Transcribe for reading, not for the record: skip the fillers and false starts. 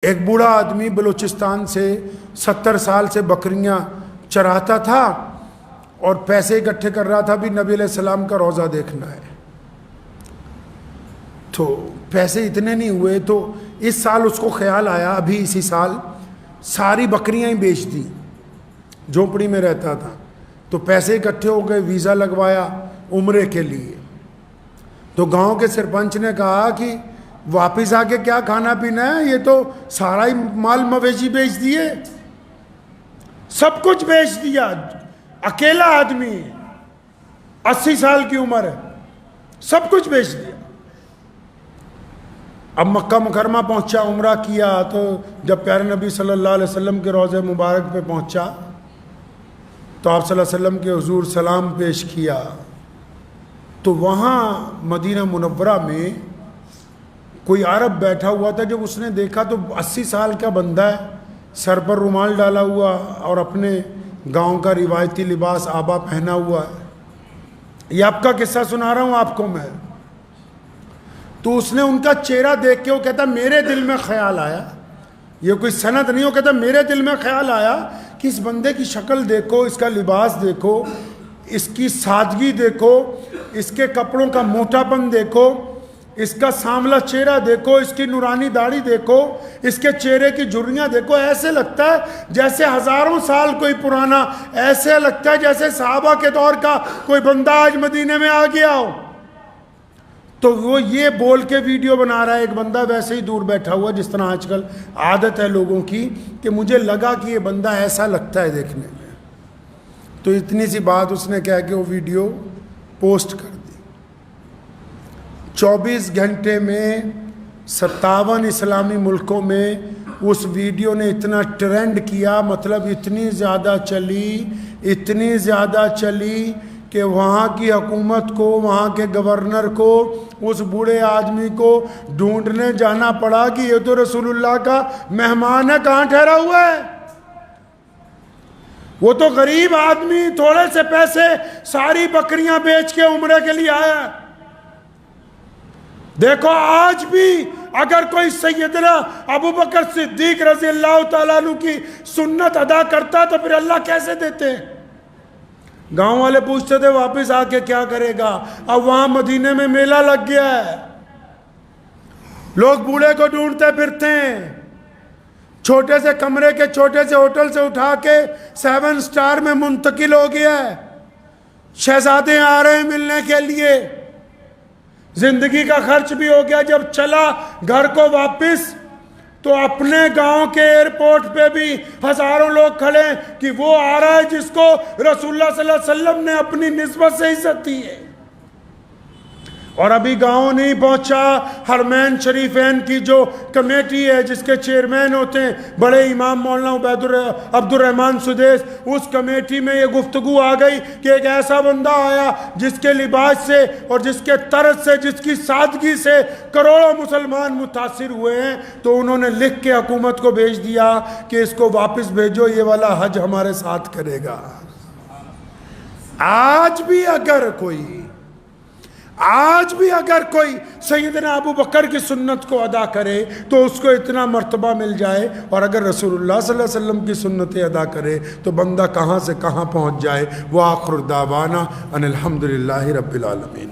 ایک بوڑھا آدمی بلوچستان سے 70 سال سے بکریاں چراتا تھا اور پیسے اکٹھے کر رہا تھا بھی نبی علیہ السلام کا روضہ دیکھنا ہے. تو پیسے اتنے نہیں ہوئے تو اس سال اس کو خیال آیا, ابھی اسی سال ساری بکریاں ہی بیچ دی, جھونپڑی میں رہتا تھا, تو پیسے اکٹھے ہو گئے, ویزا لگوایا عمرے کے لیے. تو گاؤں کے سرپنچ نے کہا کہ واپس آ کے کیا کھانا پینا ہے, یہ تو سارا ہی مال مویشی بیچ دیے, سب کچھ بیچ دیا, اکیلا آدمی ہے, 80 سال کی عمر ہے, سب کچھ بیچ دیا. اب مکہ مکرمہ پہنچا, عمرہ کیا, تو جب پیارے نبی صلی اللہ علیہ وسلم کے روضہ مبارک پہ پہنچا تو آپ صلی اللہ علیہ وسلم کے حضور سلام پیش کیا. تو وہاں مدینہ منورہ میں کوئی عرب بیٹھا ہوا تھا. جب اس نے دیکھا تو 80 سال کا بندہ ہے, سر پر رومال ڈالا ہوا اور اپنے گاؤں کا روایتی لباس آبا پہنا ہوا ہے. یہ آپ کا قصہ سنا رہا ہوں آپ کو میں. تو اس نے ان کا چہرہ دیکھ کے وہ کہتا میرے دل میں خیال آیا, یہ کوئی سند نہیں, وہ کہتا میرے دل میں خیال آیا کہ اس بندے کی شکل دیکھو, اس کا لباس دیکھو, اس کی سادگی دیکھو, اس کے کپڑوں کا موٹا پن دیکھو, اس کا سانولا چہرہ دیکھو, اس کی نورانی داڑھی دیکھو, اس کے چہرے کی جھریاں دیکھو, ایسے لگتا ہے جیسے ہزاروں سال کوئی پرانا, ایسے لگتا ہے جیسے صحابہ کے دور کا کوئی بندہ آج مدینے میں آ گیا ہو. تو وہ یہ بول کے ویڈیو بنا رہا ہے, ایک بندہ ویسے ہی دور بیٹھا ہوا, جس طرح آج کل عادت ہے لوگوں کی کہ مجھے لگا کہ یہ بندہ ایسا لگتا ہے دیکھنے میں. تو اتنی سی بات اس نے کہا کہ وہ ویڈیو پوسٹ کر دی. 24 گھنٹے میں 57 اسلامی ملکوں میں اس ویڈیو نے اتنا ٹرینڈ کیا, مطلب اتنی زیادہ چلی کہ وہاں کی حکومت کو, وہاں کے گورنر کو, اس بوڑھے آدمی کو ڈھونڈنے جانا پڑا کہ یہ تو رسول اللہ کا مہمان ہے, کہاں ٹھہرا ہوا ہے. وہ تو غریب آدمی تھوڑے سے پیسے ساری بکریاں بیچ کے عمرے کے لیے آیا. دیکھو آج بھی اگر کوئی سیدنا ابو بکر صدیق رضی اللہ تعالیٰ عنہ کی سنت ادا کرتا تو پھر اللہ کیسے دیتے. گاؤں والے پوچھتے تھے واپس آ کے کیا کرے گا. اب وہاں مدینے میں میلہ لگ گیا ہے, لوگ بوڑھے کو ڈھونڈتے پھرتے ہیں, چھوٹے سے کمرے کے چھوٹے سے ہوٹل سے اٹھا کے 7 سٹار میں منتقل ہو گیا ہے. شہزادے آ رہے ہیں ملنے کے لیے, زندگی کا خرچ بھی ہو گیا. جب چلا گھر کو واپس تو اپنے گاؤں کے ایئرپورٹ پہ بھی ہزاروں لوگ کھڑے کہ وہ آ رہا ہے جس کو رسول اللہ صلی اللہ علیہ وسلم نے اپنی نسبت سے عزت دی ہے. اور ابھی گاؤں نہیں پہنچا, حرمین شریفین کی جو کمیٹی ہے جس کے چیئرمین ہوتے ہیں بڑے امام مولانا عبد الرحمن سدیس, اس کمیٹی میں یہ گفتگو آ گئی کہ ایک ایسا بندہ آیا جس کے لباس سے اور جس کے طرز سے, جس کی سادگی سے کروڑوں مسلمان متاثر ہوئے ہیں. تو انہوں نے لکھ کے حکومت کو بھیج دیا کہ اس کو واپس بھیجو, یہ والا حج ہمارے ساتھ کرے گا. آج بھی اگر کوئی سیدنا ابو بکر کی سنت کو ادا کرے تو اس کو اتنا مرتبہ مل جائے, اور اگر رسول اللہ صلی اللہ علیہ وسلم کی سنتیں ادا کرے تو بندہ کہاں سے کہاں پہنچ جائے. وآخر دعوانا ان الحمدللہ رب العالمین.